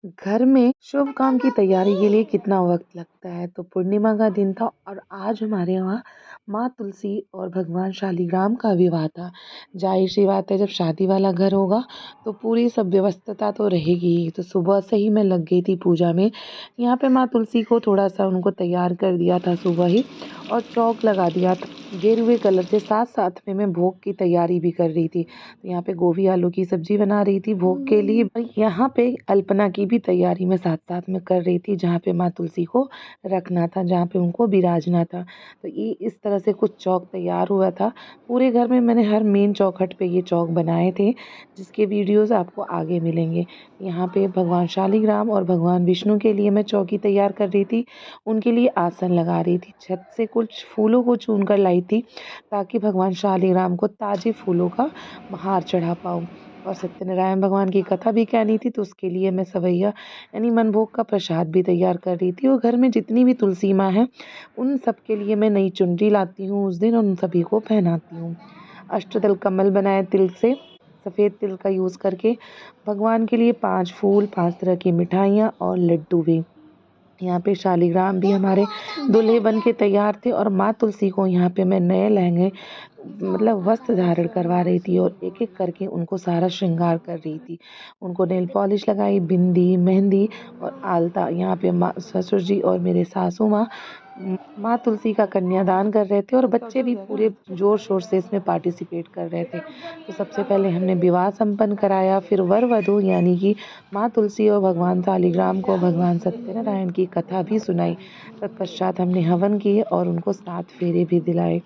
घर में शुभ काम की तैयारी के लिए कितना वक्त लगता है। तो पूर्णिमा का दिन था और आज हमारे यहाँ माँ तुलसी और भगवान शालीग्राम का विवाह था। जाहिर सी बात है, जब शादी वाला घर होगा तो पूरी सब व्यवस्था तो रहेगी ही। तो सुबह से ही मैं लग गई थी पूजा में। यहाँ पे माँ तुलसी को थोड़ा सा उनको तैयार कर दिया था सुबह ही, और चौक लगा दिया था गेरुए कलर से। साथ साथ में मैं भोग की तैयारी भी कर रही थी। तो यहाँ पे गोभी आलू की सब्जी बना रही थी भोग के लिए, और यहाँ पे अल्पना की भी तैयारी मैं साथ साथ में कर रही थी, जहाँ पे माँ तुलसी को रखना था, जहाँ पे उनको बिराजना था। तो ये इस तरह से कुछ चौक तैयार हुआ था। पूरे घर में मैंने हर मेन चौखट पे ये चौक बनाए थे, जिसके वीडियोज़ आपको आगे मिलेंगे। यहाँ पे भगवान शालीग्राम और भगवान विष्णु के लिए मैं चौकी तैयार कर रही थी। उनके लिए आसन लगा रही थी। छत से कुछ फूलों को चुन कर लाई थी, ताकि भगवान शालीग्राम को ताजे फूलों का हार चढ़ा पाऊँ। और सत्यनारायण भगवान की कथा भी कहनी थी, तो उसके लिए मैं सवैया यानी मनभोग का प्रसाद भी तैयार कर रही थी। और घर में जितनी भी तुलसी माँ हैं, उन सब के लिए मैं नई चुनरी लाती हूँ उस दिन, और उन सभी को पहनाती हूँ। अष्टदल कमल बनाए तिल से, सफ़ेद तिल का यूज़ करके। भगवान के लिए 5 फूल, 5 तरह की मिठाइयाँ और लड्डू भी। यहाँ पे शालीग्राम भी हमारे दूल्हे बन के तैयार थे, और माँ तुलसी को यहाँ पे मैं नए लहंगे मतलब वस्त्र धारण करवा रही थी, और एक एक करके उनको सारा श्रृंगार कर रही थी। उनको नेल पॉलिश लगाई, बिंदी, मेहंदी और आलता। यहाँ पे माँ ससुर जी और मेरे सासू माँ माँ तुलसी का कन्यादान कर रहे थे, और बच्चे भी पूरे जोर शोर से इसमें पार्टिसिपेट कर रहे थे। तो सबसे पहले हमने विवाह संपन्न कराया, फिर वर वधू यानी कि माँ तुलसी और भगवान शालीग्राम को भगवान सत्यनारायण की कथा भी सुनाई। तत्पश्चात हमने हवन किए और उनको 7 फेरे भी दिलाए।